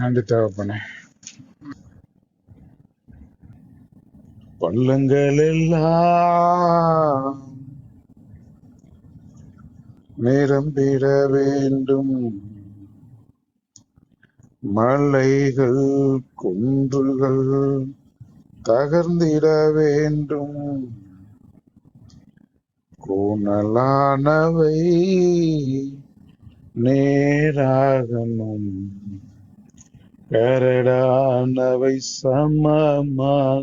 நன்றி தகப்பனே. பள்ளங்கள் எல்லாம் நிரம்பிட வேண்டும், மலைகள் குன்றுகள் தகர்ந்திட வேண்டும், கோணலானவை நேராகணும், கரடானவை சமமாகணும்.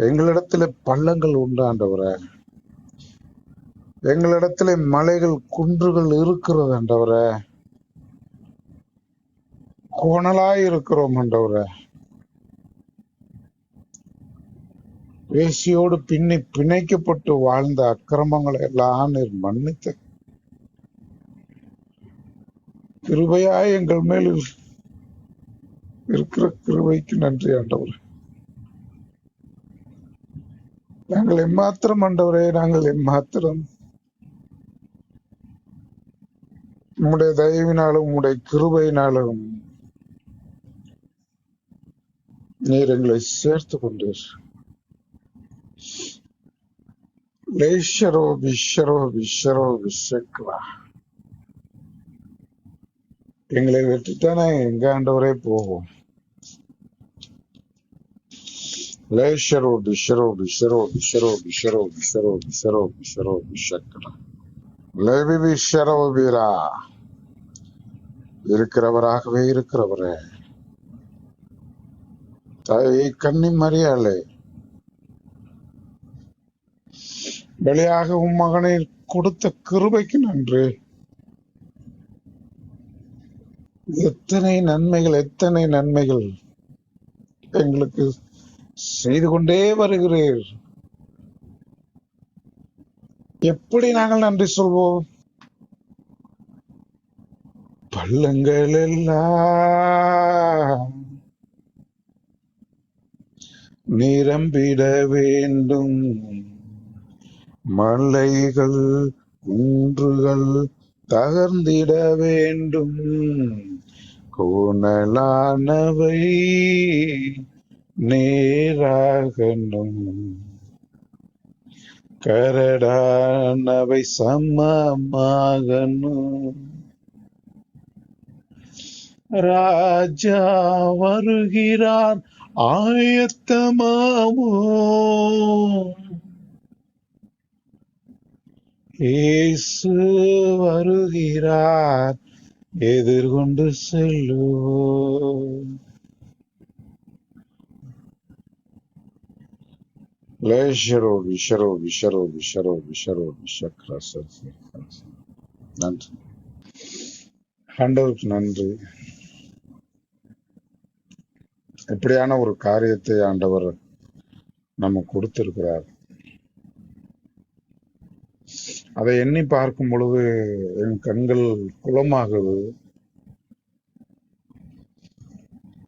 எங்களிடத்துல பள்ளங்கள் உண்டாண்டவரே, எங்களிடத்துல மலைகள் குன்றுகள் இருக்கிறது ஆண்டவரே, கோணலாய் இருக்கிறோம் ஆண்டவரே. வேசியோடு பிணைக்கப்பட்டு வாழ்ந்த அக்கிரமங்களை எல்லாம் நீர் மன்னித்த கிருபையாய் எங்கள் மேல் இருக்கிற கிருபைக்கு நன்றி ஆண்டவரே. நாங்கள் எம்மாத்திரம் ஆண்டவரே, நாங்கள் எம்மாத்திரம். உம்முடைய தயவினாலும் உம்முடைய கிருபையினாலும் நீர் எங்களை சேர்த்து கொண்டீர். லேஷரோ விஷரோ விஷரோ விஷக்ரா. எங்களை வெற்றித்தானே எங்க ஆண்டவரே போவோம். லேஷரோ விஷரோ விஷரோ விஷரோ விஷரோ விஷரோ விஷரோ விஷரோ விஷக்ரா. லேவி விஷரோ வீரா. இருக்கிறவராகவே இருக்கிறவரே, தாயை கன்னி மரியாளே, பலியாக உம் மகனை கொடுத்த கிருபைக்கு நன்றி. எத்தனை நன்மைகள், எத்தனை நன்மைகள் எங்களுக்கு செய்து கொண்டே வருகிறீர். எப்படி நாங்கள் நன்றி சொல்வோம்? பள்ளங்கள் எல்லாம் நிரம்பிட வேண்டும், மலைகள் குன்றுகள் தகர்ந்திட வேண்டும், கோணலானவை நேராகணும், கரடானவை சமமாகணும். ராஜா வருகிறார், ஆயத்தமாமோ, இயேசு வருகிறார், எதிர்கொண்டு செல்லுவோம். லேஷரோ விஷரோ விஷரோ விஷரோ விஷரோ விஷக்ரா. நன்றி ஆண்டவருக்கு, நன்றி. எப்படியான ஒரு காரியத்தை ஆண்டவர் நம்ம கொடுத்திருக்கிறார். அதை எண்ணி பார்க்கும் பொழுது என் கண்கள் குளமாகுது.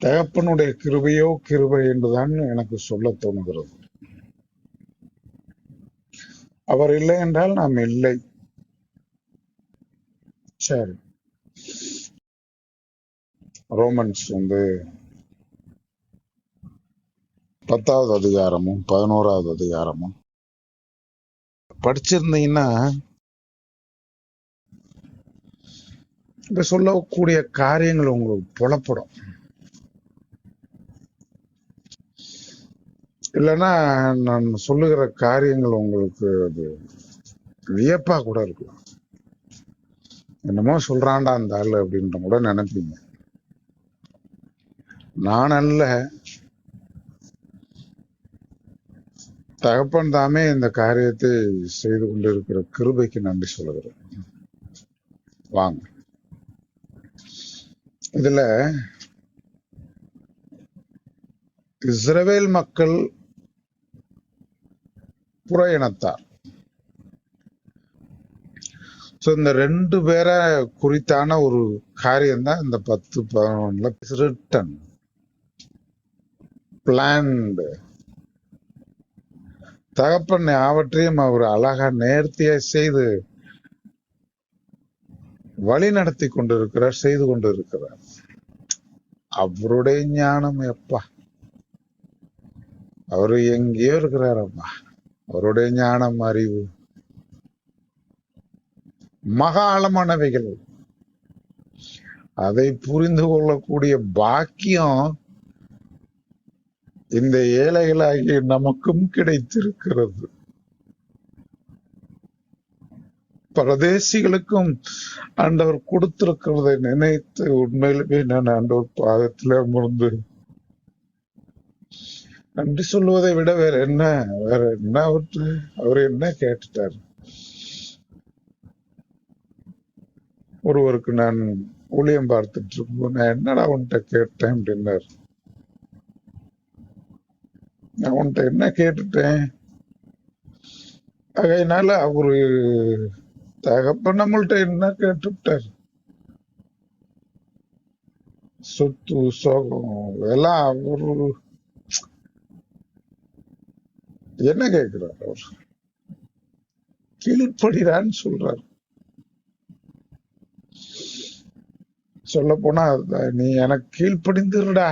தகப்பனுடைய கிருபையோ கிருபை என்றுதான் எனக்கு சொல்ல தோணுகிறது. அவர் இல்லை என்றால் நாம் இல்லை. சரி, ரோமன்ஸ் 10வது அதிகாரமும் 11வது அதிகாரமும் படிச்சிருந்தீங்கன்னா இப்ப சொல்லக்கூடிய காரியங்கள் உங்களுக்கு புலப்படும். இல்லைன்னா நான் சொல்லுகிற காரியங்கள் உங்களுக்கு அது வியப்பா கூட இருக்கலாம். என்னமோ சொல்றான்டா அந்த ஆளு அப்படின்ற கூட நினைப்பீங்க. நான் அல்ல, தகப்பன் தாமே இந்த காரியத்தை செய்து கொண்டிருக்கிற கிருபைக்கு நன்றி சொல்லுகிறேன். வாங்க, இதுல இஸ்ரவேல் மக்கள் புற இனத்தார், இந்த 2 பேரை குறித்தான ஒரு காரியம் தான் இந்த 10-11 ரிட்டன் பிளான்டு. தகப்பன் அவற்றையும் அவர் அழகா நேர்த்தியா செய்து வழி நடத்தி கொண்டிருக்கிறார், செய்து கொண்டிருக்கிறார். அவருடைய ஞானம் எப்பா, அவரு எங்கேயோ இருக்கிறாரப்பா. அவருடைய ஞானம், அறிவு மகா ஆழமானவைகள். அதை புரிந்து கொள்ளக்கூடிய பாக்கியம் இந்த ஏழைகளாகிய நமக்கும் கிடைத்திருக்கிறது. பரதேசிகளுக்கும் ஆண்டவர் கொடுத்திருக்கிறதை நினைத்து உண்மையிலுமே நான் ஆண்டவர் பாதத்தில் அமர்ந்து நன்றி சொல்லுவதை விட வேற என்ன அவர் என்ன கேட்டுட்டார். ஒருவருக்கு நான் ஊழியம் பார்த்துட்டு இருக்கும், நான் என்னடா உன்கிட்ட கேட்டேன் அப்படின்னாரு. நான் உன்கிட்ட என்ன கேட்டுட்டேன்? அதனால அவரு தகப்ப நம்மள்ட்ட என்ன கேட்டுட்டார்? சொத்து சோகம் எல்லாம் அவரு என்ன கேட்கிறார்? அவர் கீழ்ப்படிறான்னு சொல்றாரு. சொல்ல போனா நீ எனக்கு கீழ்ப்படிந்துருடா,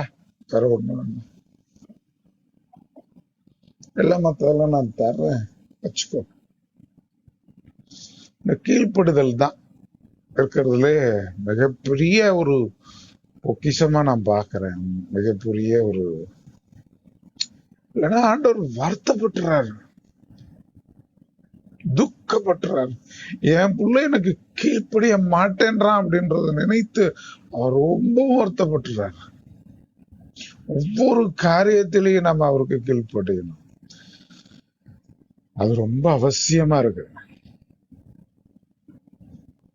வேற ஒண்ணு எல்லாம் மத்ததெல்லாம் நான் தர்றேன் வச்சுக்கோ. இந்த கீழ்ப்படுதல் தான் இருக்கிறதுல மிகப்பெரிய ஒரு பொக்கிஷமா நான் பாக்குறேன். மிகப்பெரிய ஒரு, இல்லைன்னா ஆண்டவர் வருத்தப்பட்டுறாரு, துக்கப்பட்டுறாரு. என் பிள்ளை எனக்கு கீழ்ப்படிய மாட்டேன்றான் அப்படின்றத நினைத்து அவர் ரொம்ப வருத்தப்பட்டுறாரு. ஒவ்வொரு காரியத்திலையும் நம்ம அவருக்கு கீழ்ப்படியணும். அது ரொம்ப அவசியமா இருக்கு.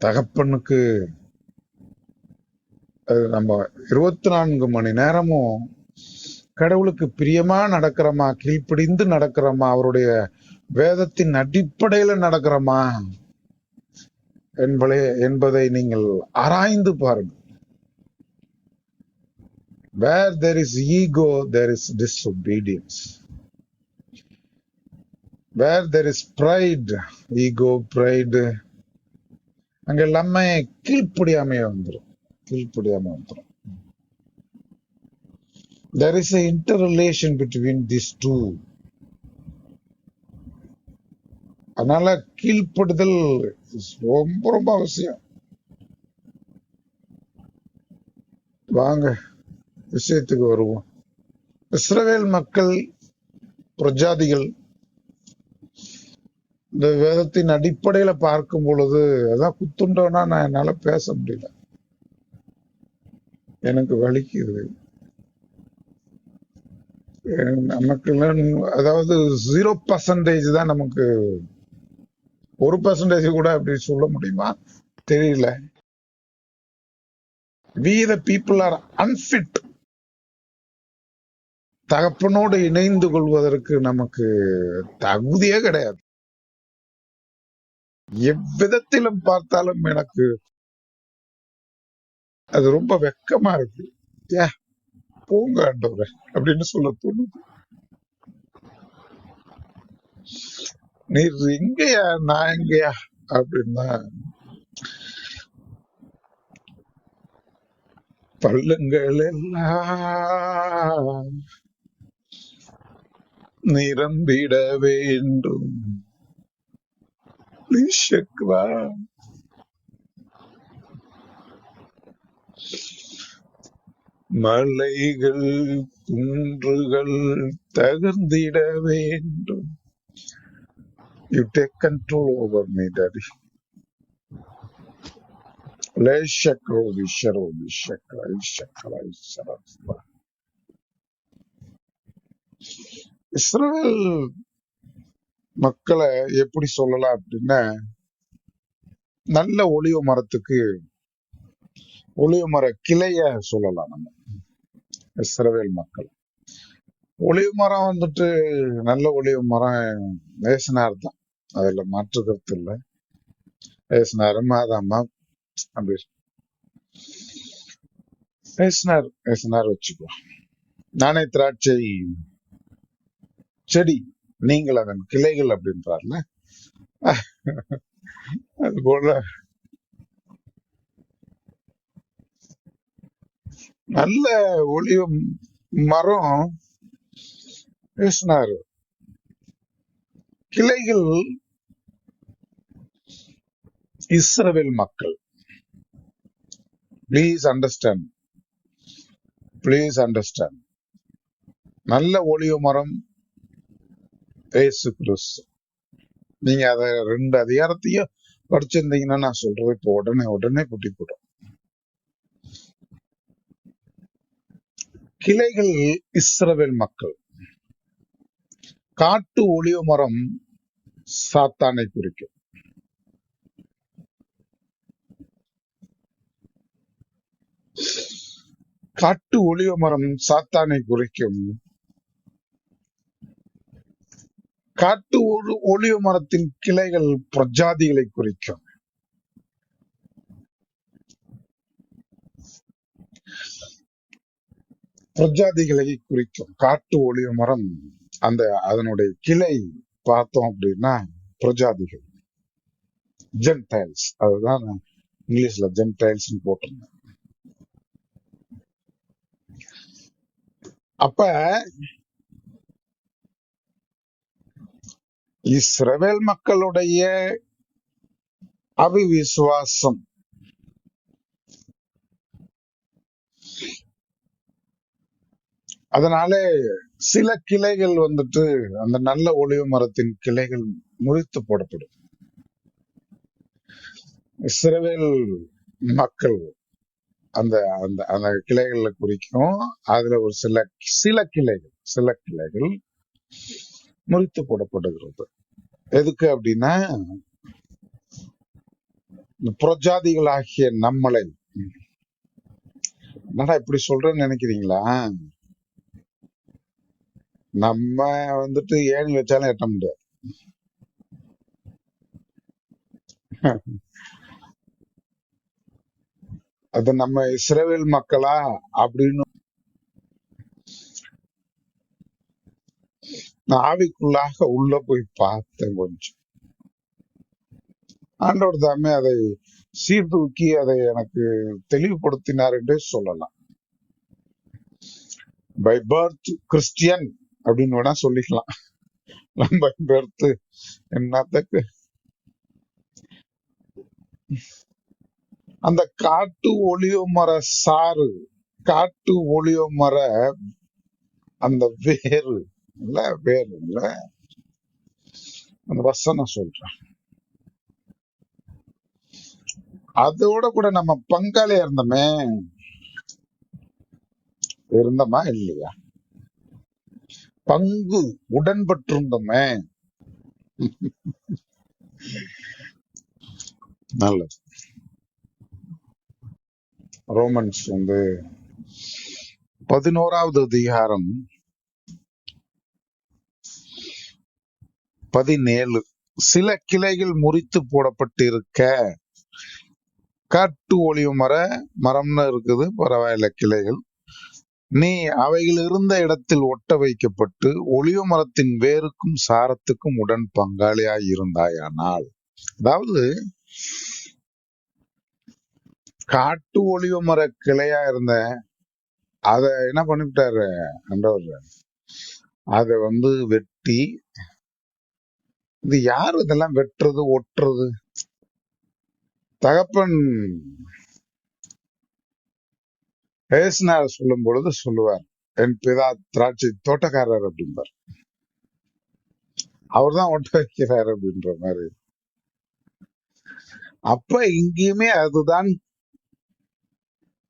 தகப்பனுக்கு நம்ம 24 மணி நேரமும் கடவுளுக்கு பிரியமா நடக்கிறோமா, கீழ்ப்படிந்து நடக்கிறோமா, அவருடைய வேதத்தின் அடிப்படையில நடக்கிறோமா என்பதை நீங்கள் ஆராய்ந்து பாருங்கள். Where there is ego, there is disobedience. Where there is pride, ego, pride, அங்க எல்லாமே கீழ்ப்படியாமைய வந்துடும். There is a interrelation between these two. அதனால கீழ்ப்படுதல் ரொம்ப ரொம்ப அவசியம். வாங்க விஷயத்துக்கு வருவோம். இஸ்ரவேல் மக்கள், பிரஜாதிகள் இந்த வேதத்தின் அடிப்படையில பார்க்கும் பொழுது, அதான் குத்துண்டோன்னா நான் என்னால பேச முடியல, எனக்கு வலிக்குது. நமக்கு அதாவது 0% தான் நமக்கு, 1% கூட அப்படி சொல்ல முடியுமா தெரியல. We the people are unfit. தகப்பனோடு இணைந்து கொள்வதற்கு நமக்கு தகுதியே கிடையாது. எவ்விதத்திலும் பார்த்தாலும் எனக்கு அது ரொம்ப வெக்கமா இருக்கு. போங்க ஆண்டவரே அப்படின்னு சொல்ல தோணுது. நீர் எங்கயா நான் எங்கயா அப்படின்னா, பள்ளுங்கள் எல்லாம் நிரம்பிட வேண்டும். மலைகள் குன்றுகள் தகர்ந்திட வேண்டும். You take control over me, Daddy. இஸ்ரவேல் மக்களை எப்படி சொல்லலாம் அப்படின்னா, நல்ல ஒளிவு மரத்துக்கு ஒளிவு மர கிளைய சொல்லலாம் நம்ம. இஸ்ரவேல் மக்கள் ஒளிவு மரம் வந்துட்டு, நல்ல ஒளிவு மரம் நேசனார் தான், அதுல மாற்று கருத்து இல்லை. நேசனார் மாதாமா அப்படி நேசனார் வச்சுக்கோ. நானே திராட்சை செடி, நீங்கள் அதன் கிளைகள் அப்படின்றார்ல. அது போல நல்ல ஒளிவ மரம் பேசினாரு. கிளைகள் இஸ்ரவேல் மக்கள். Please understand, please understand. நல்ல ஒளிவ மரம் இயேசு கிறிஸ்து. நீங்க அத 2 அதிகாரத்தையும் படிச்சிருந்தீங்கன்னா நான் சொல்றது இப்போ உடனே புட்டி போடும். கிளைகள் இஸ்ரவேல் மக்கள். காட்டு ஒளிவ மரம் சாத்தானை குறிக்கும். காட்டு ஒளிவ மரம் சாத்தானை குறிக்கும். காட்டு ஒளிவ மரத்தின் கிளைகள் பிரஜாதிகளை குறிக்கும். பிரஜாதிகளை குறிக்கும் காட்டு ஒளிவ மரம். அதனுடைய கிளை பார்த்தோம் அப்படின்னா பிரஜாதிகள், ஜென்டைல்ஸ். அதுதான் நான் இங்கிலீஷ்ல ஜென்டைல்ஸ் போட்டிருந்தேன். அப்ப இஸ்ரவேல் மக்களுடைய அவிவிசுவாசம், அதனாலே சில கிளைகள் வந்துட்டு அந்த நல்ல ஒளிவ மரத்தின் கிளைகள் முறித்து போடப்படும். இஸ்ரவேல் மக்கள் அந்த அந்த அந்த கிளைகளை குறிக்கும். அதுல ஒரு சில கிளைகள் முறித்து போடப்படுகிறது. எதுக்கு அப்படின்னா, புறஜாதிகளாகிய நம்மளை, என்னடா இப்படி சொல்றேன்னு நினைக்கிறீங்களா? நம்ம வந்துட்டு ஏணி வச்சாலும் எட்ட முடியாது. அது நம்ம இஸ்ரவேல் மக்களா அப்படின்னு நான் ஆவிக்குள்ளாக உள்ள போய் பார்த்தேன். கொஞ்சம் ஆண்டவர் தாமே அதை சீர்தூக்கி அதை எனக்கு தெளிவுபடுத்தினார் என்றே சொல்லலாம். பை பர்த் கிறிஸ்டியன் அப்படின்னு வேணா சொல்லிக்கலாம். பை பர்த் என்னத்துக்கு அந்த காட்டு ஒளிவ மர சாறு, காட்டு ஒளிவ மர அந்த வேறு இல்ல, அந்த வசனம் சொல்றேன். அதோட கூட நம்ம பங்காளியா இருந்தோமா இல்லையா? பங்கு உடன்பட்டிருந்தோமே. நல்லது. ரோமன்ஸ் 11வது அதிகாரம் 17. சில கிளைகள் முறித்து போடப்பட்டிருக்க, காட்டு ஒளிவ மரம்னு இருக்குது, பரவாயில்ல கிளைகள், நீ அவைகள் இருந்த இடத்தில் ஒட்ட வைக்கப்பட்டு ஒளிவ மரத்தின் வேருக்கும் சாரத்துக்கும் உடன் பங்காளியாய் இருந்தாயானால். அதாவது காட்டு ஒளிவ மர கிளையா இருந்த அத என்ன பண்ணிவிட்டாரு ஆண்டவர்? அத வெட்டி, இது யாரு இதெல்லாம் வெட்டுறது ஒட்டுறது? தகப்பன் பேசினார் சொல்லும் பொழுது சொல்லுவார், என் பிதா திராட்சை தோட்டக்காரர் அப்படின்பார். அவர் தான் ஒட்ட வைக்கிறார் அப்படின்ற மாதிரி. அப்ப இங்கேயுமே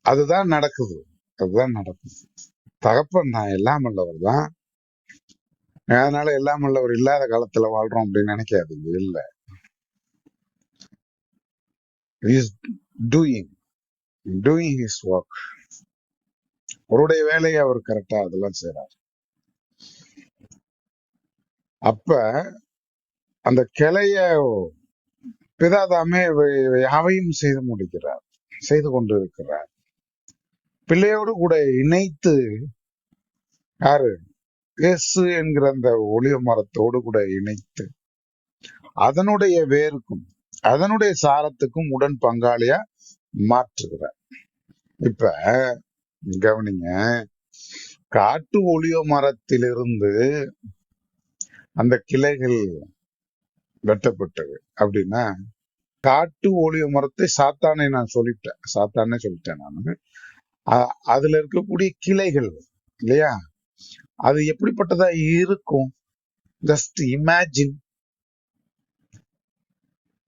அதுதான் நடக்குது. தகப்பன் நான் எல்லாம் உள்ளவர் தான், அதனால எல்லாம் உள்ளவர் இல்லாத காலத்துல வாழ்றோம் அப்படின்னு நினைக்காதீங்க. இல்ல, டூயிங் ஹிஸ் ஒர்க். அவருடைய வேலையை அவர் கரெக்டா அதெல்லாம் செய்யறார். அப்ப அந்த கிளைய பிதாதாமே யாவையும் செய்து கொண்டு இருக்கிறார். பிள்ளையோடு கூட இணைத்து, யாரு? இயேசு என்கிற அந்த ஒளிவ மரத்தோடு கூட இணைத்து அதனுடைய வேருக்கும் அதனுடைய சாரத்துக்கும் உடன் பங்காளியா மாற்றுகிறார். இப்ப கவனிங்க, காட்டு ஒளிவ மரத்திலிருந்து அந்த கிளைகள் வெட்டப்பட்டது அப்படின்னா, காட்டு ஒளிவ மரத்தை சாத்தானே நான் சொல்லிட்டேன் நான். அதுல இருக்கக்கூடிய கிளைகள் இல்லையா, அது எப்படிப்பட்டதா இருக்கும்? Just imagine.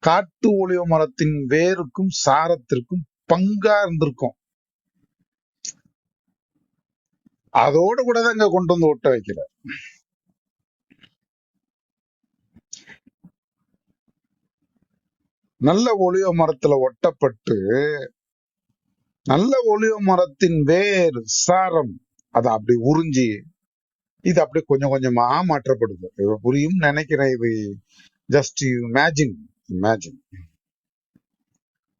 காட்டு ஒளிவ மரத்தின் வேருக்கும் சாரத்திற்கும் பங்கா இருந்திருக்கும். அதோட கூட தான் இங்க கொண்டு வந்து ஒட்ட வைக்கிறார். நல்ல ஒளிவ மரத்துல ஒட்டப்பட்டு, நல்ல ஒளிவ மரத்தின் வேர் சாரம் அதை அப்படி உறிஞ்சி இது அப்படி கொஞ்சம் கொஞ்சமா மாற்றப்படுது. புரியும் நினைக்கிறேன். இது ஜஸ்ட் இமேஜின். இமேஜின்,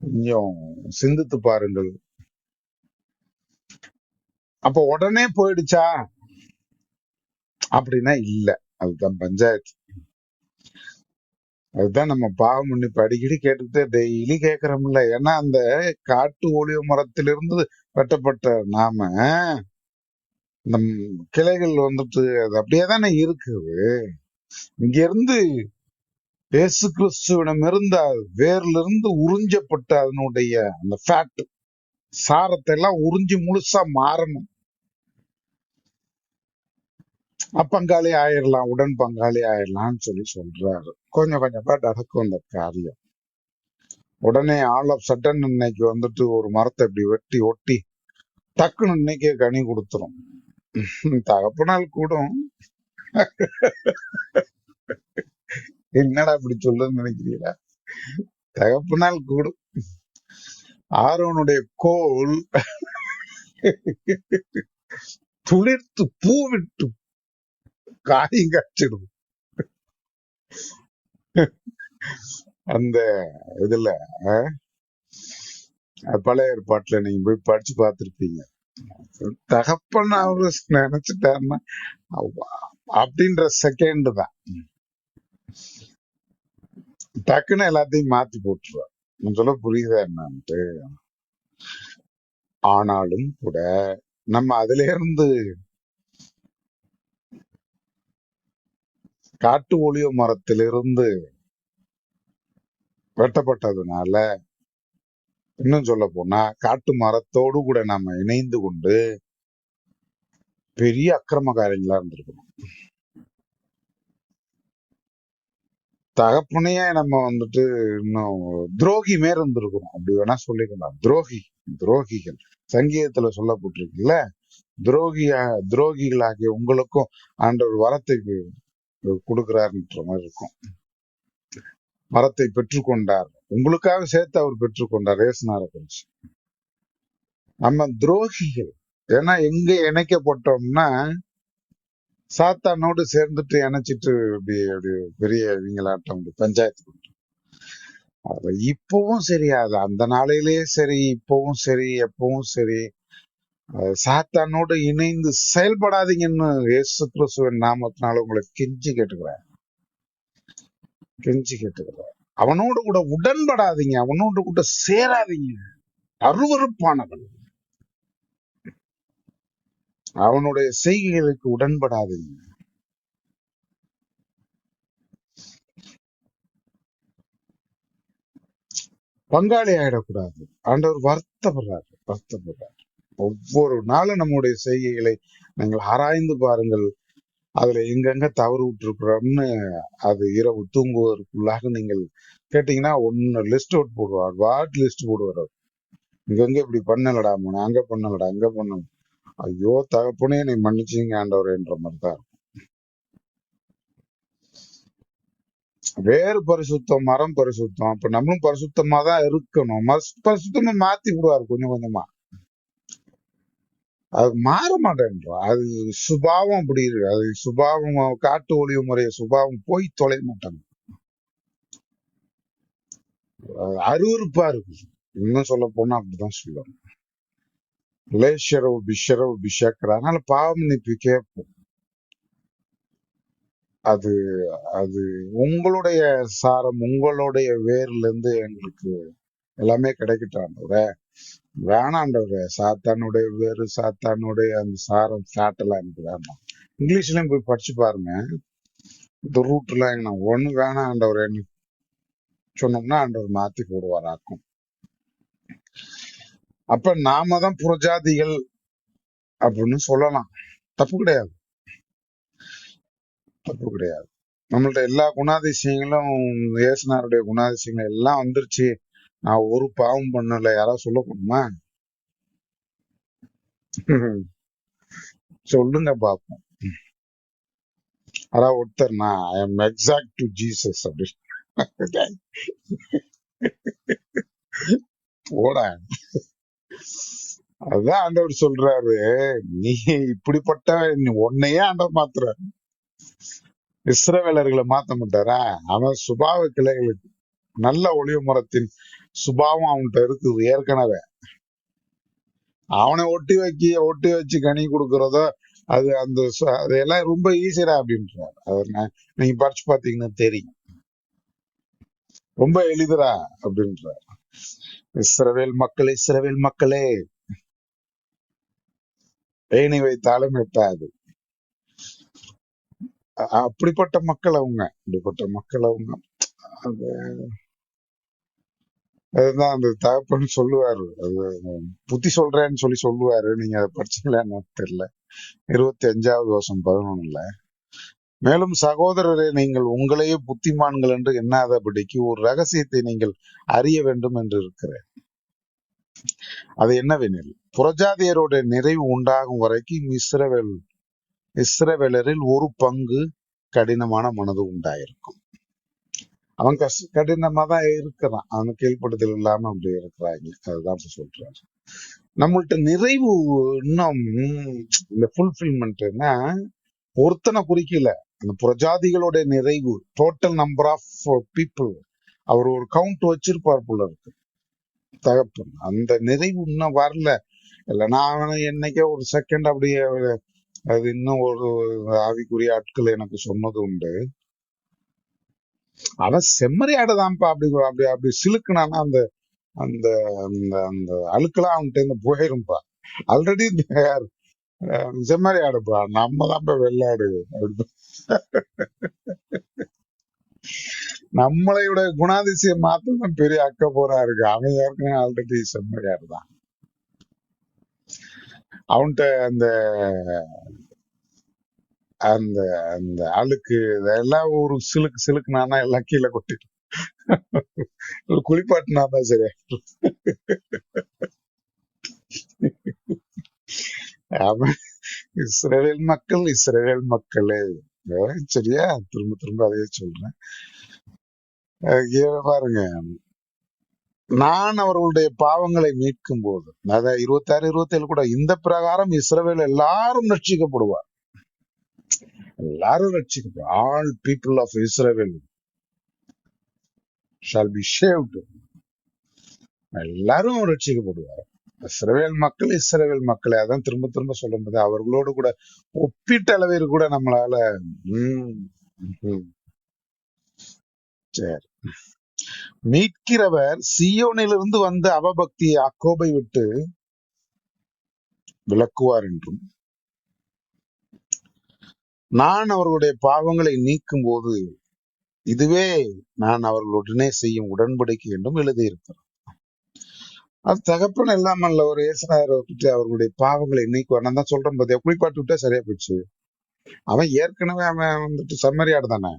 கொஞ்சம் சிந்தித்து பாருங்கள். அப்ப உடனே போயிடுச்சா அப்படின்னா இல்ல. அதுதான் பஞ்சாயத்து. அதுதான் நம்ம பாவம் மன்னிப்பு அடிக்கடி கேட்டுட்டு டெய்லி கேட்கிறோம்ல. ஏன்னா அந்த காட்டு ஒளிவ மரத்திலிருந்து வெட்டப்பட்ட நாம, நம் கிளைகள் வந்துட்டு அது அப்படியே தானே இருக்குது. இங்க இருந்து இயேசு கிறிஸ்துவிடம் இருந்த வேர்ல இருந்து உறிஞ்சப்பட்ட அதனுடைய அந்த ஃபேட் சாரத்தை எல்லாம் உறிஞ்சி முழுசா மாறணும். பங்காளி ஆயிரலாம், உடன் பங்காளி ஆயிரலாம்னு சொல்றாரு. கொஞ்சம் கொஞ்சமா நடக்கும் அந்த காரியம். உடனே ஆல் ஆஃப் சடன் இன்னைக்கு வந்துட்டு ஒரு மரத்தை இப்படி வெட்டி ஒட்டி டக்குன்னு இன்னைக்கே கனி கொடுத்துரும். தகப்பனால் கூடும். என்னடா இப்படி சொல்லுன்னு நினைக்கிறீங்களா? தகப்பனால் கூடும். ஆரோனுடைய கோல் துளிர்த்து பூவிட்டு காயும் காய்ச்சிடும். அந்த இதுல பழைய ஏற்பாட்டுல நீங்க போய் படிச்சு பார்த்திருப்பீங்க. தகப்பன் அவரு நினைச்சிட்டாருன்னா அப்படின்ற செகண்ட் தான் டக்குன்னு எல்லாத்தையும் மாத்தி போட்டுருவார். சொல்ல புரியுதா என்னன்ட்டு? ஆனாலும் கூட நம்ம அதுல இருந்து காட்டு ஒளிவ மரத்திலிருந்து வெட்டப்பட்டதுனால, இன்னும் சொல்ல போனா காட்டு மரத்தோடு கூட நம்ம இணைந்து கொண்டு பெரிய அக்கிரமகாரங்களா இருந்திருக்கணும். தகப்பனையே நம்ம வந்துட்டு இன்னும் துரோகி மேல இருந்திருக்கணும். அப்படி வேணா சொல்லிக்கலாம். துரோகிகள் சங்கீதத்துல சொல்லப்பட்டிருக்குல்ல, துரோகிகளாகிய உங்களுக்கும் ஆண்டவர் வரத்தை கொடுக்கிறாருன்ற மாதிரி இருக்கும். வரத்தை பெற்றுக்கொண்டார், உங்களுக்காக சேர்த்து அவர் பெற்றுக்கொண்டார். ஏசுனார குறிச்சு நம்ம துரோகிகள். ஏன்னா எங்க இணைக்கப்பட்டோம்னா சாத்தானோடு சேர்ந்துட்டு இணைச்சிட்டு அப்படி பெரிய இவங்களாட்டம் பஞ்சாயத்து. இப்பவும் சரி, அது அந்த நாளையிலேயே சரி, இப்பவும் சரி, எப்பவும் சரி, சாத்தானோடு இணைந்து செயல்படாதீங்கன்னு இயேசு கிறிஸ்துவின் நாமத்தினால உங்களை கெஞ்சி கேட்டுக்கிறேன். அவனோடு கூட உடன்படாதீங்க, அவனோடு கூட சேராதீங்க. அருவருப்பானவன், அவனுடைய செய்கைகளுக்கு உடன்படாதீங்க. பங்காளி ஆயிடக்கூடாது. ஆண்டவர் வருத்தப்படுறாரு. ஒவ்வொரு நாளும் நம்முடைய செய்கைகளை நீங்கள் ஆராய்ந்து பாருங்கள். அதுல எங்கெங்க தவறு விட்டுருக்குறோம்னு அது இரவு தூங்குவதற்குள்ளாக நீங்கள் கேட்டீங்கன்னா ஒன்னு லிஸ்ட் அவுட் போடுவார். லிஸ்ட் போடுவார். இங்கெங்க இப்படி பண்ணலடா, அங்க பண்ணலடா, அங்க பண்ண. ஐயோ தகப்பனே நீ மன்னிச்சீங்க ஆண்டவரேன்ற மாதிரிதான். வேறு பரிசுத்தம், மரம் பரிசுத்தம். அப்ப நம்மளும் பரிசுத்தமா தான் இருக்கணும். பரிசுத்தமா மாத்தி விடுவாரு கொஞ்சம் கொஞ்சமா. அது மாற மாட்டேன்றோம். அது சுபாவம் அப்படி இருக்கு. அது சுபாவம், காட்டு ஒளிவு முறைய சுபாவம் போய் தொலை மாட்டாங்க. அருவருப்பா இருக்கு. இன்னும் சொல்ல போனா அப்படிதான் சொல்லுவாங்க. அதனால பாவம் மன்னிப்பு கேட்போம். அது அது உங்களுடைய சாரம், உங்களுடைய வேர்ல இருந்து எங்களுக்கு எல்லாமே கிடைக்கட்டான். வேணாண்டவர் சாத்தானுடைய வேறு சாத்தானுடைய அந்த சாரம் சாட்டெல்லாம் எனக்கு வேண்டாம். இங்கிலீஷ்லயும் போய் படிச்சு பாருங்க. இந்த ரூட் எல்லாம் என்ன ஒண்ணு வேணாம் ஆண்டவர் சொன்னோம்னா ஆண்டவர் மாத்தி போடுவாராக்கும். அப்ப நாம தான் புறஜாதிகள் அப்படின்னு சொல்லலாம். தப்பு கிடையாது, தப்பு கிடையாது. நம்மள்ட்ட எல்லா குணாதிசயங்களும் இயேசுனாருடைய குணாதிசயங்கள் எல்லாம் வந்துருச்சு. நான் ஒரு பாவம் பண்ணல, யாராவது சொல்ல போணுமா? சொல்லுங்க பாப்போம். அதான் ஒருத்தர் நான் I am exact to Jesus அப்படி போட. அதான் ஆண்டவர் சொல்றாரு, நீ இப்படிப்பட்ட உன்னையே ஆண்டவர் மாத்துற. இஸ்ரவேலர்களை மாத்த மாட்டாரா? அவன் சுபாவ கிளைகளுக்கு நல்ல ஒளிவு மரத்தின் சுபாவம் அவன்கிட்ட இருக்குது ஏற்கனவே. அவனை ஒட்டி வச்சு கனி கொடுக்கறதோ அது அந்த அதெல்லாம் ரொம்ப ஈஸியா அப்படின்றார். நீங்க படிச்சு பாத்தீங்கன்னா தெரியும், ரொம்ப எளிதரா அப்படின்றார். இஸ்ரவேல் மக்களே ஏணி வைத்தாலும் எட்டாது. அப்படிப்பட்ட மக்கள் அவங்க. அதுதான் அந்த தகப்பன்னு சொல்லுவாரு. அது புத்தி சொல்றேன்னு சொல்லுவாரு. நீங்க அதை படிச்சீங்களான்னு தெரியல. 25வது வருஷம் 11ல, மேலும் சகோதரரே, நீங்கள் உங்களையே புத்திமான்கள் என்று எண்ணாதபடிக்கு ஒரு ரகசியத்தை நீங்கள் அறிய வேண்டும் என்று இருக்கிறேன். அது என்னவெனில், புறஜாதியருடைய நிறைவு உண்டாகும் வரைக்கும் இஸ்ரவேலரில் ஒரு பங்கு கடினமான மனது உண்டாயிருக்கும். அவன் கடினமா தான் இருக்கிறான். அவன் கீழ்ப்படுதல் இல்லாம அப்படி இருக்கிறாங்க. அதுதான் சொல்றாரு. நம்மள்ட்ட நிறைவு இன்னும் இந்த ஃபுல்ஃபில்மெண்ட்னா ஒருத்தனை குறிக்கல. அந்த புறஜாதிகளுடைய நிறைவு, டோட்டல் நம்பர் ஆஃப் பீப்புள், அவர் ஒரு கவுண்ட் வச்சிருப்பார் போல இருக்கு தகப்பன். அந்த நிறைவு இன்னும் வரல. இல்லைன்னா அவனை என்னைக்கே ஒரு செகண்ட் அப்படியே அது இன்னும் ஒரு ஆவிக்குரிய ஆட்கள் எனக்கு சொன்னது உண்டு. அவன் செம்மறியாடுதான்ப்பா. அப்படி அப்படி அப்படி சிலுக்குனானா அந்த அந்த அந்த அழுக்கெல்லாம் அவன்கிட்ட போயிரும்பா. ஆல்ரெடி செம்மறியாடுப்பா, நம்ம தான் வெள்ளாடு. நம்மளையோட குணாதிசயம் மாத்தம் பெரிய அக்க போரா இருக்கு. அவன் ஏற்கனவே ஆல்ரெடி செம்மறியாடுதான். அவன்கிட்ட அந்த அந்த அந்த அழுக்கு இதெல்லாம் ஒரு சிலுக்குனானா எல்லாம் கீழே கொட்டிட்டு குளிப்பாட்டினா தான் சரியா. அவன் இஸ்ரவேல் மக்களே சரியா. திரும்ப அதையே சொல்றேன். பாருங்க, நான் அவர்களுடைய பாவங்களை மீட்கும் போது, அதாவது 26, 27 கூட, இந்த பிரகாரம் இஸ்ரவேல் எல்லாரும் ரட்சிக்கப்படுவார். எல்லாரும் ரட்சிக்கப்படுவார். All people of Israel shall be saved. எல்லாரும் ரட்சிக்கப்படுவார். இஸ்ரவேல் மக்களே. அதான் திரும்ப சொல்லும்போது அவர்களோடு கூட ஒப்பீட்டு அளவில் கூட நம்மளால சரி. மீட்கிறவர் சீயோனிலிருந்து வந்த அவபக்தியை யாக்கோபை விட்டு விலக்குவார் என்றும், நான் அவர்களுடைய பாவங்களை நீக்கும் போது இதுவே நான் அவர்களுடனே செய்யும் உடன்படிக்கை என்றும் எழுதியிருக்கிறார். அது தகப்பன் எல்லாம் அல்ல, ஒரு இயேசுநாதரை விட்டு அவர்களுடைய பாவங்களை நீக்குவார். நான் தான் சொல்றேன், பார்த்தியா, குளிப்பாட்டு விட்டா சரியா போச்சு. அவன் ஏற்கனவே அவன் வந்துட்டு செம்மறியாடு தானே,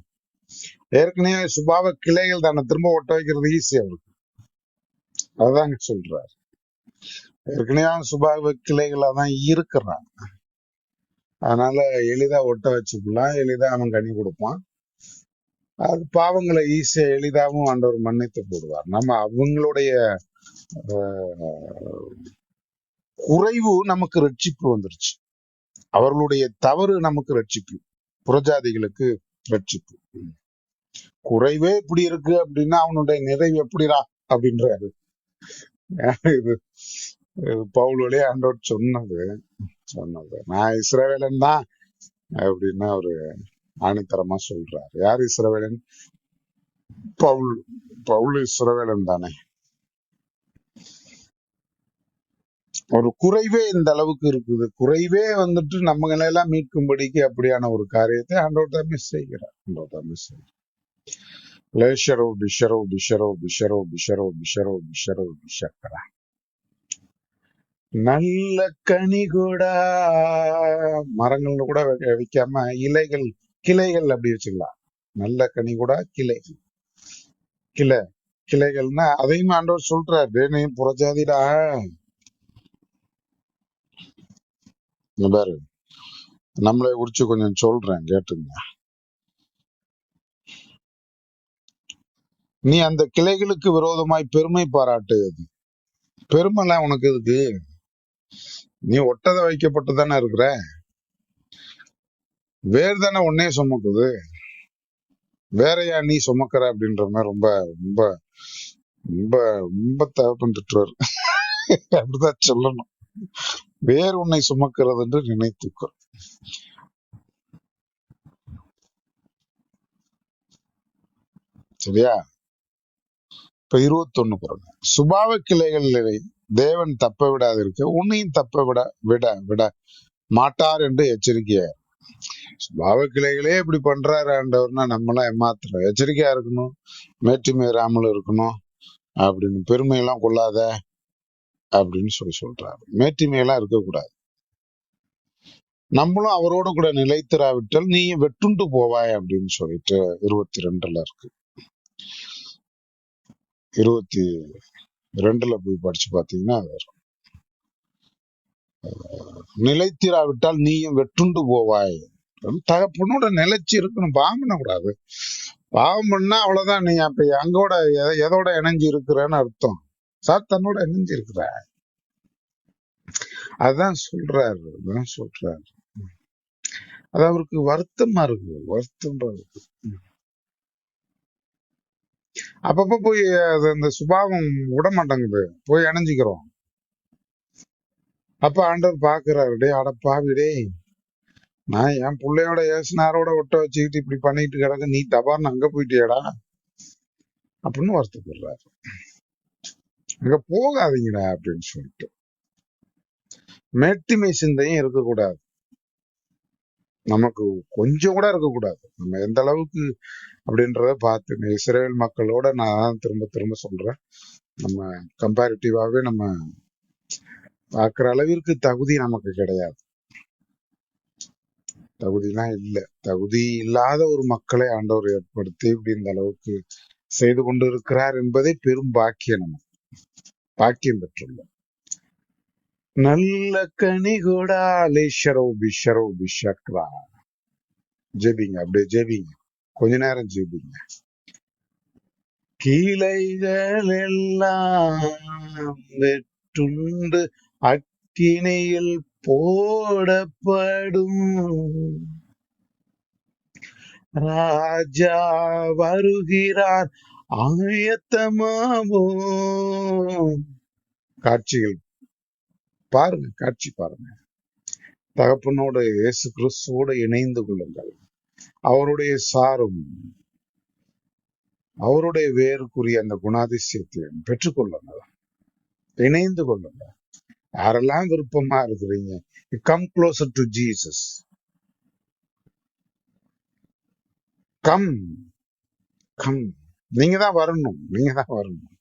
ஏற்கனவே சுபாவ கிளைகள் தானே, திரும்ப ஒட்ட வைக்கிறது ஈஸி அவருக்கு. அதுதாங்க சொல்றாரு. ஏற்கனவே அவன் சுபாவ கிளைகளா தான் இருக்கிறான். அதனால எளிதா ஒட்ட வச்சுக்கலாம், எளிதா அவன் கனி கொடுப்பான். அது பாவங்களை ஈஸியா எளிதாகவும் ஆண்டவர் மன்னித்து போடுவார். நம்ம அவங்களுடைய குறைவு நமக்கு ரட்சிப்பு வந்துருச்சு, அவர்களுடைய தவறு நமக்கு ரட்சிப்பு, புறஜாதிகளுக்கு ரட்சிப்பு. குறைவே இப்படி இருக்கு அப்படின்னா அவனுடைய நிறைவு எப்படிடா அப்படின்றாரு. இது பவுல் வழியா ஆண்டவர் சொன்னது. நான் இஸ்ரவேலன் தான் அப்படின்னு அவரு ஆணித்தரமா சொல்றாரு. யார் இஸ்ரவேலன்? பவுல் இஸ்ரவேலன் தானே. ஒரு குறைவே இந்த அளவுக்கு இருக்குது. குறைவே வந்துட்டு நம்மங்களை எல்லாம் மீட்கும்படிக்கு அப்படியான ஒரு காரியத்தை ஆண்டவர் தான் மிஸ் செய்கிறார். ஆண்டவர் தான் மிஸ் செய்கிறார். லேஷரோ பிஷரோ பிஷரோ பிஷரோ பிஷரோ பிஷரோ பிஷரோ பிஷக்கரா. நல்ல கனி கூட மரங்கள்ல கூட வைக்காம இலைகள் கிளைகள் அப்படி வச்சுக்கலாம். நல்ல கனி கூட கிளைகள் கிளை கிளைகள்னா அதையும் ஆண்டவர் சொல்றாரு. தேனையும் புறஜாதிடா இங்க பாரு, நம்மளை குறிச்சு கொஞ்சம் சொல்றேன் கேட்டுங்க. நீ அந்த கிளைகளுக்கு விரோதமாய் பெருமை பாராட்டுவது. பெருமைலாம் உனக்கு இருக்கு. நீ ஒட்டதை வைக்கப்பட்டு தானே இருக்கிற. வேர் தானே உன்னே சுமக்குது. வேறையா நீ சுமக்கிற அப்படின்ற மாதிரி ரொம்ப ரொம்ப ரொம்ப ரொம்ப தேவைப்பட்டுட்டு அப்படிதான் சொல்லணும். வேர் உன்னை சுமக்கிறது என்று நினைத்துக்கோ. சரியா? இப்ப 21 பாருங்க. சுபாவ கிளைகளை தேவன் தப்ப விடாதிருக்க உன்னையும் தப்ப விட விட விட மாட்டார் என்று எச்சரிக்கையா. சுபாவ கிளைகளே இப்படி பண்றாரு ஆண்டவர்னா நம்மளாம் ஏமாத்துறோம். எச்சரிக்கையா இருக்கணும், மேட்டுமேறாமல் இருக்கணும் அப்படின்னு. பெருமையெல்லாம் கொள்ளாத அப்படின்னு சொல்றாரு. மேட்டுமையெல்லாம் இருக்கக்கூடாது. நம்மளும் அவரோடு கூட நிலைத்திராவிட்டால் நீ வெட்டுண்டு போவாய் அப்படின்னு சொல்லிட்டு 22 இருக்கு. 22 போய் படிச்சு பாத்தீங்கன்னா நிலைத்திராவிட்டால் நீயும் வெட்டுண்டு போவாய். தகப்பனோட நிலைச்சு இருக்கணும். பாவம் பண்ணக்கூடாது. பாவம் பண்ணா அவ்வளவுதான். நீ அப்ப அங்கோட எதோட இணைஞ்சு இருக்கிறன்னு அர்த்தம். சாத்தானோட இணைஞ்சு இருக்கிற. அதான் சொல்றாரு. அது அவருக்கு வருத்தமா இருக்கு. வருத்தம் இருக்கு. அப்பப்ப போய் அந்த சுபாவம் விட மாட்டேங்குது. போய் இணைஞ்சுக்கிறோம். அப்ப ஆண்டவர் பாக்குறாரு, டே அடப்பாவிடே, நான் என் பிள்ளையோட ஏசுனாரோட ஒட்ட வச்சுக்கிட்டு இப்படி பண்ணிட்டு கிடக்க, நீ தபார்னு அங்க போயிட்டியடா அப்படின்னு வருத்தப்படுறாரு. அங்க போகாதீங்கடா அப்படின்னு சொல்லிட்டு. மேட்டிமை சிந்தையும் இருக்கக்கூடாது. நமக்கு கொஞ்சம் கூட இருக்கக்கூடாது. நம்ம எந்த அளவுக்கு அப்படின்றத பார்த்து இஸ்ரேல் மக்களோட நான் திரும்ப திரும்ப சொல்றேன். நம்ம கம்பேரிட்டிவாவே நம்ம பார்க்கிற அளவிற்கு தகுதி நமக்கு கிடையாது. தகுதிலாம் இல்லை. தகுதி இல்லாத ஒரு மக்களை ஆண்டவர் ஏற்படுத்தி இப்படி இந்த அளவுக்கு செய்து கொண்டு இருக்கிறார் என்பதே பெரும் பாக்கியம். நம்ம பாக்கியம் பெற்றுள்ளோம். நல்ல கனி கூட லேஷரோ பிஷரோ பிஷக்ரா. ஜெபிங்க, அப்படியே ஜெபிங்க, கொஞ்ச நேரம் ஜெபிங்க. கிளைகள் எல்லாம் வெட்டுண்டு அக்கினியில் போடப்படும். ராஜா வருகிறார் ஆயத்தமாவோ. காட்சிகள் பாருங்க, காட்சி பாருங்க. தகப்பனோட இயேசு கிறிஸ்துவோட இணைந்து கொள்ளுங்கள். அவருடைய சாரும் அவருடைய வேருக்குரிய அந்த குணாதிசயத்தை பெற்றுக்கொள்ளுங்கள். இணைந்து கொள்ளுங்க. யாரெல்லாம் விருப்பமா இருக்கிறீங்க, come closer to Jesus. Come come நீங்க தான் வரணும். நீங்க தான் வரணும்.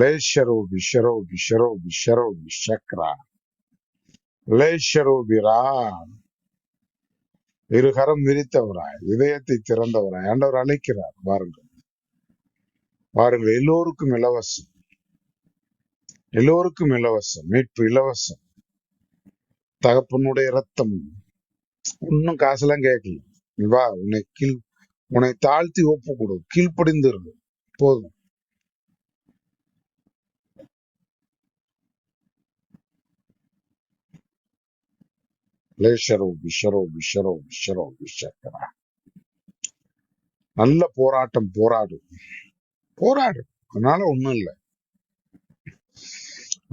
லேஷரோ பிஷரோ பிஷரோ பிஷரோ பிஷக்ரா. லேஷரோ பிரா. இருகரம் விரித்தவராய், இதயத்தை திறந்தவராய் ஆண்டவர் அழைக்கிறார். வாருங்கள், வாருங்கள். எல்லோருக்கும் இலவசம். எல்லோருக்கும் இலவசம். மீட்பு இலவசம். தகப்பனுடைய ரத்தம். ஒன்னும் காசெல்லாம் கேட்கல. நீ வா, உன்னை தாழ்த்தி ஒப்பு கொடு, கீழ்ப்படிந்து இருக்கு, போதும். லேஷரோ பிஷரோ பிஷரோ பிஷரோ பிஷக்கரா. நல்ல போராட்டம் போராடு, போராடு. அதனால ஒண்ணும் இல்லை.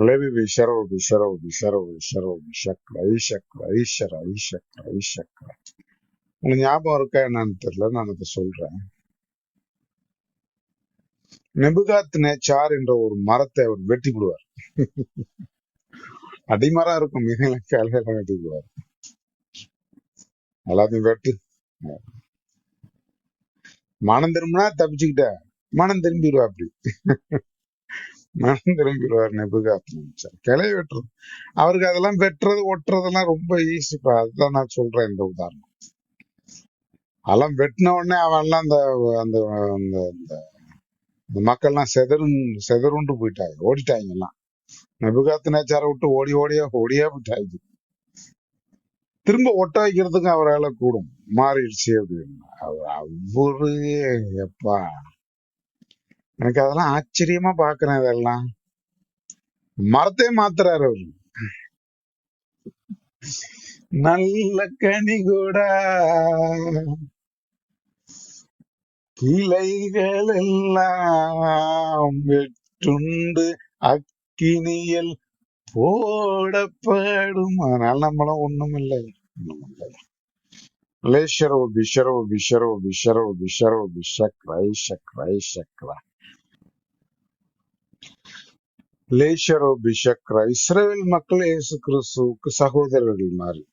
லேவி பிஷரோ பிஷரோ பிஷரோ பிஷரோ பிஷக்ரா ஐஷக்ரா ஐஷரா ஐஷக்ரா ஐஷக்ரா. உங்களுக்கு ஞாபகம் இருக்கா என்னன்னு தெரியல, நான் அதை சொல்றேன். நெபுகாத் நேச்சார் என்ற ஒரு மரத்தை அவர் வெட்டி விடுவார். அடிமரம் இருக்கும், மிக வெட்டி விடுவார். எல்லாத்தையும் வெட்டு. மனம் திரும்பினா தப்பிச்சுக்கிட்ட, மனம் திரும்பிடுவா. அப்படி மனம் திரும்பிடுவார் நெபுகாத் நேச்சார். கிளைய வெட்டுறது அவருக்கு, அதெல்லாம் வெட்டுறது ஒட்டுறதெல்லாம் ரொம்ப ஈஸிப்பா. அதுதான் நான் சொல்றேன் இந்த உதாரணம். அதெல்லாம் வெட்டின உடனே அவன் எல்லாம் அந்த அந்த அந்த இந்த மக்கள்லாம் செதறுண்டு போயிட்டாங்க, ஓடிட்டாங்க எல்லாம். நெபுகாத் நேச்சாரை விட்டு ஓடியா போயிட்டாங்க. திரும்ப ஒட்ட வைக்கிறதுக்கும் அவரால் கூடும், மாறிடுச்சு அப்படின்னு. அவரு எப்பா, எனக்கு அதெல்லாம் ஆச்சரியமா பாக்குறேன். இதெல்லாம் மரத்தையே மாத்துறாரு அவரு. நல்ல கனி கூட கிளைகள் எல்லாம் வெட்டுண்டு அக்கினியில் போடப்படும். அதனால நம்மளும் ஒண்ணும் இல்லை. லேஷரோ பிஷரோ பிஷரோ பிஷரோ பிஷரோ பிஷக்ரை சக்ரை சக்ரா லேஷரோ பிஷக்ரா. இஸ்ரவேல் மக்கள் இயேசு கிறிஸ்துவுக்கு சகோதரர்கள் மாதிரி.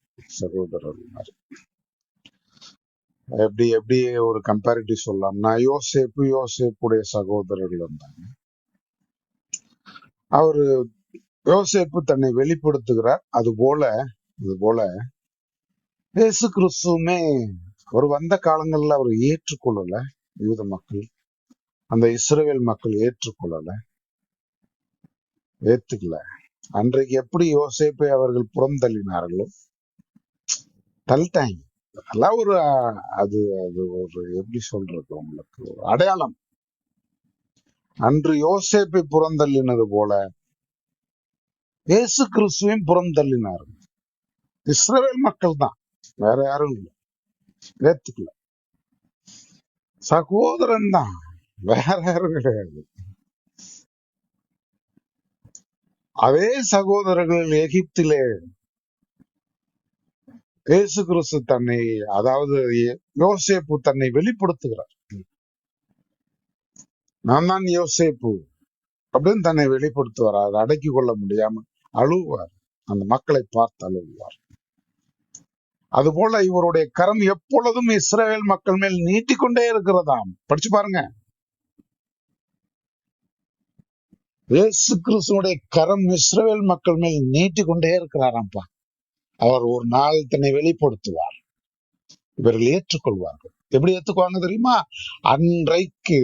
எப்படி எப்படி ஒரு கம்பேரிட்டிவ் சொல்லலாம்னா, யோசேப்புடைய சகோதரர்கள் இருந்தாங்க. அவரு யோசேப்பு தன்னை வெளிப்படுத்துகிறார். அது போல இயேசு கிறிஸ்துவுமே அவர் வந்த காலங்கள்ல அவர் ஏற்றுக்கொள்ளல. யூத மக்கள், அந்த இஸ்ரவேல் மக்கள் ஏத்துக்கல. அன்றைக்கு எப்படி யோசேப்பை அவர்கள் புறம் தள்ளினார்களோ, தள்ளிட்டாங்க. அதெல்லாம் ஒரு அது அது ஒரு எப்படி சொல்றது, உங்களுக்கு ஒரு அடையாளம். அன்று யோசேப்பை புறந்தள்ளினது போல இயேசு கிறிஸ்துவையும் புறந்தள்ளினார்கள். இஸ்ரவேல் மக்கள் தான், வேற யாரும் இல்லை. ஏத்துக்கல. சகோதரன் தான், வேற யாரும் கிடையாது. அதே சகோதரர்கள் எகிப்திலே இயேசு கிறிஸ்து தன்னை, அதாவது யோசேப்பு தன்னை வெளிப்படுத்துகிறார். நான் தான் யோசேப்பு அப்படின்னு தன்னை வெளிப்படுத்துவார். அதை அடக்கி கொள்ள முடியாம அழுவார். அந்த மக்களை பார்த்து அழுவார். அதுபோல இவருடைய கரம் எப்பொழுதும் இஸ்ரவேல் மக்கள் மேல் நீட்டிக்கொண்டே இருக்கிறதாம். படிச்சு பாருங்க. இயேசு கிறிஸ்துடைய கரம் இஸ்ரவேல் மக்கள் மேல் நீட்டிக்கொண்டே இருக்கிறாராம்ப்பா. அவர் ஒரு நாள் தன்னை வெளிப்படுத்துவார். இவர்கள் ஏற்றுக்கொள்வார்கள். எப்படி ஏற்றுக்குவாங்க தெரியுமா? அன்றைக்கு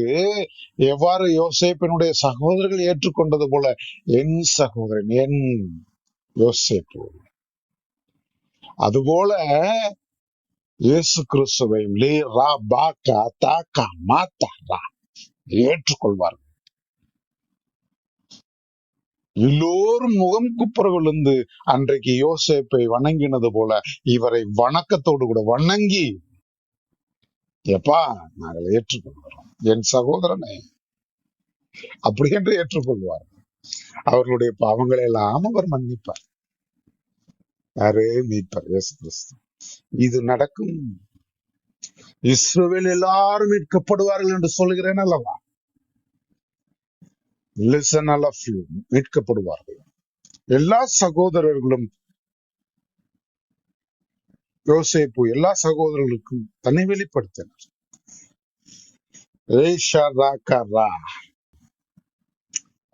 எவ்வாறு யோசேப்பினுடைய சகோதரர்கள் ஏற்றுக்கொண்டது போல என் சகோதரன், என் யோசேப்பு, அதுபோல இயேசு கிறிஸ்துவையும் ஏற்றுக்கொள்வார்கள். எல்லோரும் முகம் குப்புற விழுந்து அன்றைக்கு யோசேப்பை வணங்கினது போல இவரை வணக்கத்தோடு கூட வணங்கி, எப்பா நாங்கள் ஏற்றுக்கொள்கிறோம் என் சகோதரனை, அப்படி என்று ஏற்றுக்கொள்வார். அவர்களுடைய பாவங்களை எல்லாம் அவர் மன்னிப்பார். யாரே மீட்பார்? இயேசு கிறிஸ்து. இது நடக்கும். இஸ்ரவேல் எல்லாரும் மீட்கப்படுவார்கள் என்று சொல்கிறேன் அல்லவா? Listen, all of you, மீட்கப்படுவார்கள். எல்லா சகோதரர்களும், யோசேப்பு எல்லா சகோதரர்களுக்கும் தன்னை வெளிப்படுத்தினார்.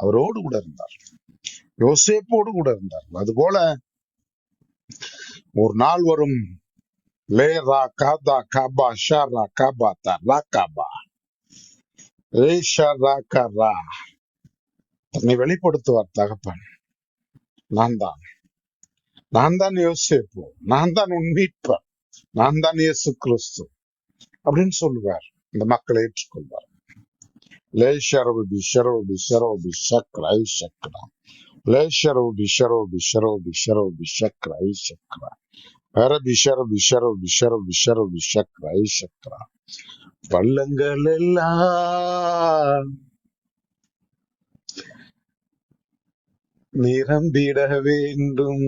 அவரோடு கூட இருந்தார், யோசேப்போடு கூட இருந்தார். அதுபோல ஒரு நாள் வரும், தன்னை வெளிப்படுத்துவார் தகப்பன். நான் தான் யோசேப்பு, நான் தான் உன் மீட்பர், நான் தான் இயேசு கிறிஸ்து அப்படின்னு சொல்லுவார். இந்த மக்களை ஏற்றுக்கொள்வார். பள்ளங்கள் எல்லாம் நிரம்பிட வேண்டும்,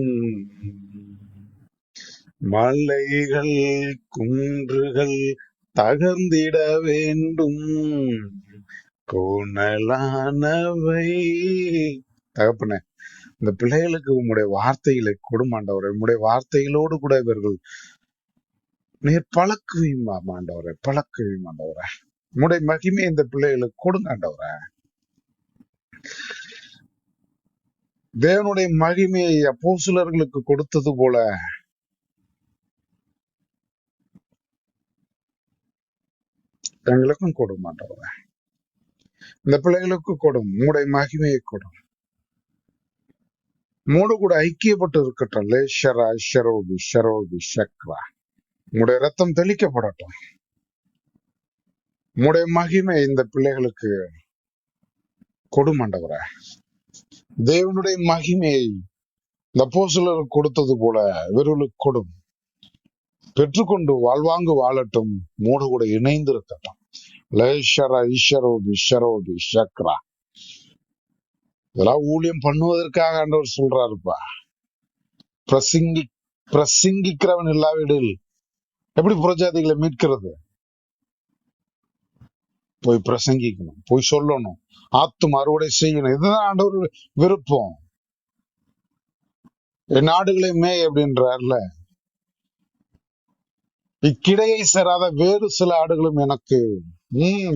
மலைகள் குன்றுகள் தகர்ந்திட வேண்டும், கோணலானவை. தகப்பனே, இந்த பிள்ளைகளுக்கு உம்முடைய வார்த்தைகளை கொடுமாண்டவரை, உம்முடைய வார்த்தைகளோடு கூட இவர்கள் நீர் பழக்குவீங்க ஆண்டவரை, பழக்குவீங்க ஆண்டவரை. உம்முடைய மகிமை இந்த பிள்ளைகளுக்கு கொடுங்க ஆண்டவரை. தேவனுடைய மகிமையை அப்போஸ்தலர்களுக்கு கொடுத்தது போல எங்களுக்கும் கொடும் ஆண்டவரை. இந்த பிள்ளைகளுக்கு கொடும், உம்முடைய மகிமையை கொடும். மூடு கூட ஐக்கியப்பட்டு இருக்கட்டும். லேஷரா ஷரோபி ஷரோபி ஷக்ரா. உம்முடைய ரத்தம் தெளிக்கப்படட்டும். உம்முடைய மகிமை இந்த பிள்ளைகளுக்கு கொடும் ஆண்டவரை. தேவனுடைய மகிமையை இந்த அப்போஸ்தலருக்கு கொடுத்தது போல இவர்களுக்கு கொடும். பெற்றுக்கொண்டு வாழ்வாங்கு வாழட்டும். மூடு கூட இணைந்து இருக்கட்டும். லேஷரா ஈஷரோபி ஷரோபி ஷக்ரா. இதெல்லாம் ஊழியம் பண்ணுவதற்காக ஆண்டவர் சொல்றாருப்பா. பிரசங்கிக்கிறவன் இல்லாவிடில் எப்படி புறஜாதிகளை மீட்கிறது? போய் பிரசங்கிக்கணும், போய் சொல்லணும், ஆத்தும அறுவடை செய்யணும். இதுதான் ஆண்டவர் விருப்பம். என் ஆடுகளை மேய் அப்படின்றார்ல. இக்கிடையை சேராத வேறு சில ஆடுகளும் எனக்கு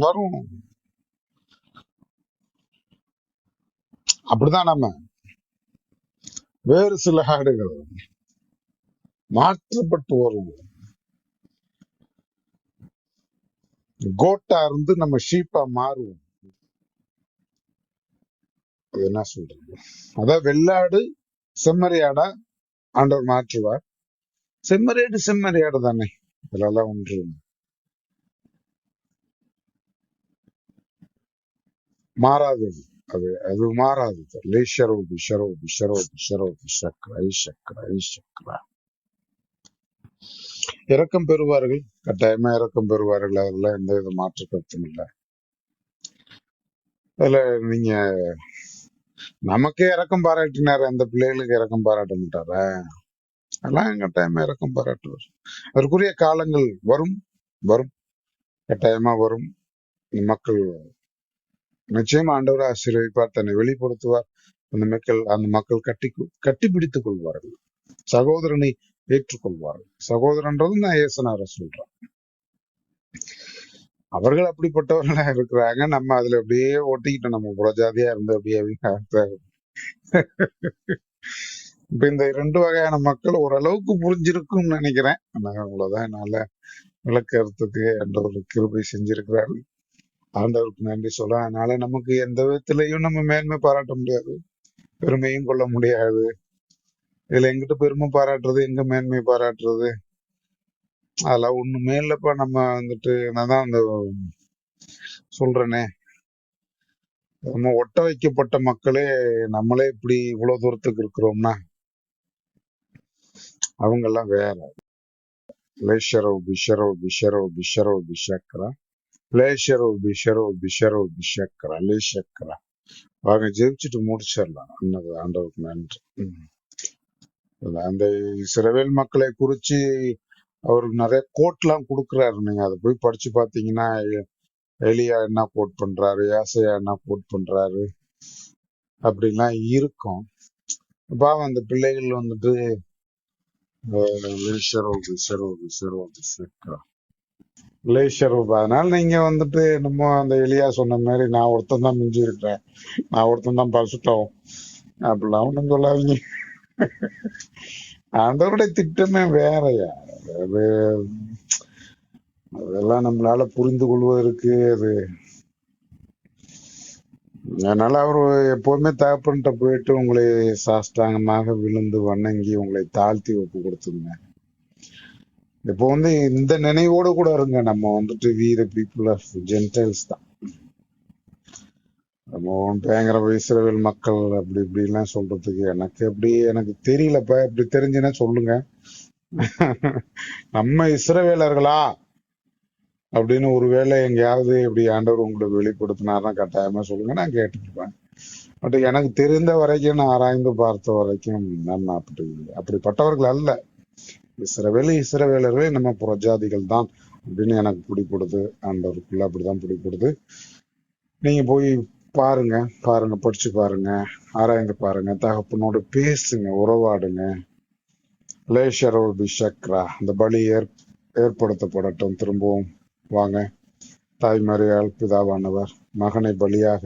வரும். அப்படிதான் நம்ம வேறு சில ஆடுகள் மாற்றப்பட்டு வருவோம். கோட்டா இருந்து நம்ம ஷீப்பா மாறுவோம். அது என்ன சொல்றது? அதான் வெள்ளாடு செம்மறியாடா ஆண்டவர் மாற்றுவார். செம்மறியாடு செம்மறியாடு தானே. இதெல்லாம் ஒன்று மாறாது. அது அது மாறாது. லேஷரோபி ஷரோபி ஷரோபி ஷரோபி சக்ரா சக்ரா சக்ரா. இரக்கம் பெறுவார்கள், கட்டாயமா இரக்கம் பெறுவார்கள். அதுல எந்த வித மாற்று கருத்தும் இல்லை. அதுல நீங்க நமக்கே இரக்கம் பாராட்டினாரு, அந்த பிள்ளைகளுக்கு இரக்கம் பாராட்ட மாட்டாரா? அதெல்லாம் கட்டாயமா இரக்கம் பாராட்டுவார். அதற்குரிய காலங்கள் வரும், வரும், கட்டாயமா வரும். மக்கள் நிச்சயமா ஆண்டவர் ஆசீர்வதிப்பார், தன்னை வெளிப்படுத்துவார். அந்த மக்கள் கட்டி பிடித்துக் கொள்வார்கள். சகோதரனை ஏற்றுக்கொள்வார்கள். சகோதரன்றதும் நான் ஏசனார சொல்றேன். அவர்கள் அப்படிப்பட்டவர்களா இருக்கிறாங்க. நம்ம அதுல அப்படியே ஒட்டிக்கிட்டு நம்ம புறஜாதியா இருந்து அப்படியே இப்ப இந்த 2 வகையான மக்கள் ஓரளவுக்கு புரிஞ்சிருக்கும்னு நினைக்கிறேன். அவ்வளவுதான் என்னால விளக்கறதுக்கு ஆண்டவருக்கு கிருபை செஞ்சிருக்கிறார்கள். ஆண்டவருக்கு நன்றி சொல்ல. அதனால நமக்கு எந்த விதத்திலையும் நம்ம மேன்மை பாராட்ட முடியாது, பெருமையும் கொள்ள முடியாது. இதுல எங்கிட்ட பெருமை பாராட்டுறது, எங்க மேன்மை பாராட்டுறது? அதெல்லாம் ஒண்ணுமே இல்லப்பா. நம்ம வந்துட்டு நான் தான் அந்த சொல்றேனே, நம்ம ஒட்ட வைக்கப்பட்ட மக்களே நம்மளே இப்படி இவ்வளவு தூரத்துக்கு இருக்கிறோம்னா அவங்க எல்லாம் வேற. லேஷரோ பிஷரோ பிஷரோ பிஷரோ பிஷக்ரா. லேஷரோ பிஷரோ பிஷரோ பிஷக்ரா லேஷக்ரா. வாங்க ஜெயிச்சுட்டு முடிச்சிடலாம். ஆண்டவருக்கு நன்றி. அந்த இஸ்ரவேல் மக்களை குறிச்சு அவருக்கு நிறைய கோட்லாம் கொடுக்குறாரு. நீங்க அதை போய் படிச்சு பாத்தீங்கன்னா எலியா என்ன கோட் பண்றாரு, யாசையா என்ன கோட் பண்றாரு அப்படிலாம் இருக்கும். பாவம் அந்த பிள்ளைகள் வந்துட்டு அதனால நீங்க வந்துட்டு நம்ம அந்த எலியா சொன்ன மாதிரி நான் ஒருத்தன் தான் மிஞ்சி இருக்கிறேன், நான் ஒருத்தன் தான் பசுட்டோம் அப்படிலாம் ஒண்ணும் சொல்லாதீங்க. ஆண்டவருடைய திட்டமே வேறையா. அதெல்லாம் நம்மளால புரிந்து கொள்வதற்கு அது. அதனால அவரு எப்போதுமே தகப்பன்கிட்ட போயிட்டு உங்களை சாஷ்டாங்கமாக விழுந்து வணங்கி உங்களை தாழ்த்தி ஒப்பு கொடுத்துருங்க. இப்போ இந்த நினைவோடு கூட இருங்க, நம்ம வந்துட்டு we the people of Gentiles தான். நம்ம பயங்கர இஸ்ரவேல் மக்கள் அப்படி இப்படி எல்லாம் சொல்றதுக்கு எனக்கு தெரியலப்பா. இப்படி தெரிஞ்சுன்னா சொல்லுங்க. நம்ம இஸ்ரவேலர்களா அப்படின்னு ஒருவேளை எங்கேயாவது இப்படி ஆண்டவர் உங்களுக்கு வெளிப்படுத்தினார்னா கட்டாயமா சொல்லுங்க, நான் கேட்டுருப்பேன். பட் எனக்கு தெரிந்த வரைக்கும், நான் ஆராய்ந்து பார்த்த வரைக்கும் நம்ம அப்படிப்பட்டவர்கள் அல்ல. இஸ்ரவேலர்களே நம்ம புறஜாதிகள் தான் அப்படின்னு எனக்கு பிடிப்படுது. ஆண்டவருக்குள்ள அப்படிதான் பிடிப்படுது. நீங்க போய் பாருங்க, பாருங்க, படிச்சு பாருங்க, ஆராய்ந்து பாருங்க, தகப்பனோடு பேசுங்க, உறவாடுங்க. லேஷரோ பிஷக்ரா, இந்த பலி ஏற்படுத்தப்படட்டும். திரும்பவும் வாங்க. தாய்மறியால் பிதாவானவர் மகனை பலியாக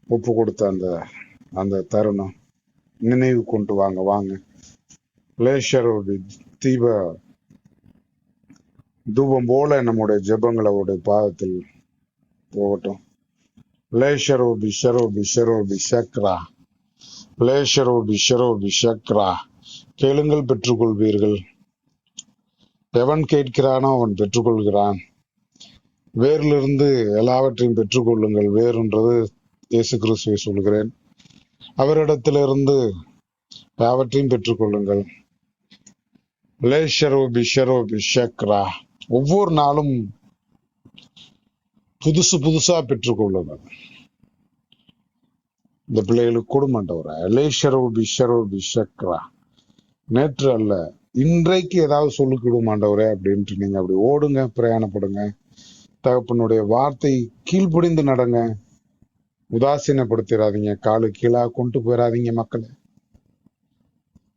ஒப்பு கொடுத்த அந்த அந்த தருணம் நினைவு கொண்டு வாங்க. வாங்க. லேஷரோ தீப தூபம் போல நம்முடைய ஜெபங்கள் அவருடைய பாதத்தில் போகட்டும். லேஷரோபி ஷரோபி ஷரோபி ஷக்ரா, லேஷரோபி ஷரோபி ஷக்ரா. கேளுங்கள், பெற்றுக்கொள்வீர்கள். எவன் கேட்கிறானோ அவன் பெற்றுக்கொள்கிறான். வேரிலிருந்து எல்லாவற்றையும் பெற்றுக்கொள்ளுங்கள். வேறுன்றது இயேசு கிறிஸ்துவை சொல்கிறேன். அவரிடத்திலிருந்து யாவற்றையும் பெற்றுக்கொள்ளுங்கள். லேஷரோபி ஷரோபி ஷக்ரா. ஒவ்வொரு நாளும் புதுசு புதுசா பெற்றுக்கொள்ளுங்கள். இந்த பிள்ளைகளுக்கு கொடுமாட்டவர லேஷரோபி ஷரோபி ஷக்ரா. நேற்று அல்ல, இன்றைக்கு ஏதாவது சொல்லிக்கிடுமாண்டவரே அப்படின்ட்டு நீங்க அப்படி ஓடுங்க, பிரயாணப்படுங்க. தகப்பனுடைய வார்த்தை கீழ்ப்படிந்து நடங்க. உதாசீனப்படுத்திடாதீங்க, காலு கீழா கொண்டு போயிடாதீங்க மக்களை.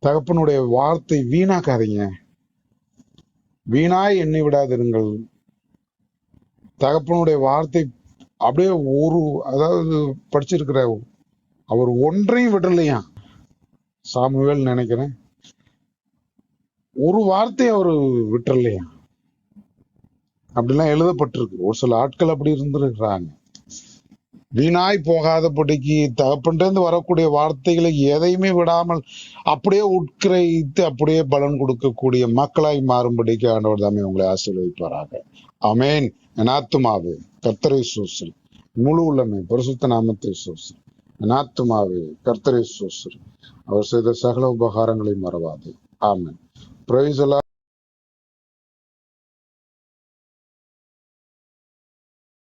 தகப்பனுடைய வார்த்தை வீணாக்காதீங்க. வீணாய் எண்ணி விடாதிருங்கள். தகப்பனுடைய வார்த்தை அப்படியே அதாவது படிச்சிருக்கிற அவர் ஒன்றையும் விடலையா. சாமுவேல் நினைக்கிறேன், ஒரு வார்த்தை அவரு விட்டுறலையா. அப்படிலாம் எழுதப்பட்டிருக்கு. ஒரு சில ஆட்கள் அப்படி இருந்திருக்கிறாங்க. வீணாய் போகாதபடிக்கு தகப்பன்றிருந்து வரக்கூடிய வார்த்தைகளை எதையுமே விடாமல் அப்படியே உட்கிரகித்து அப்படியே பலன் கொடுக்கக்கூடிய மக்களாய் மாறும்படிக்கு ஆண்டவர் தாமே உங்களை ஆசீர்வதிப்பாராக. ஆமென். என் ஆத்துமாவே கர்த்தரை சோசரி, முழு உள்ளமே பரிசுத்த நாமத்தை சோசரி. என் ஆத்துமாவே கர்த்தரை சோசரி, அவர் செய்த சகல உபகாரங்களை மறவாது. ஆமென். பிரைஸ் எல்லாம்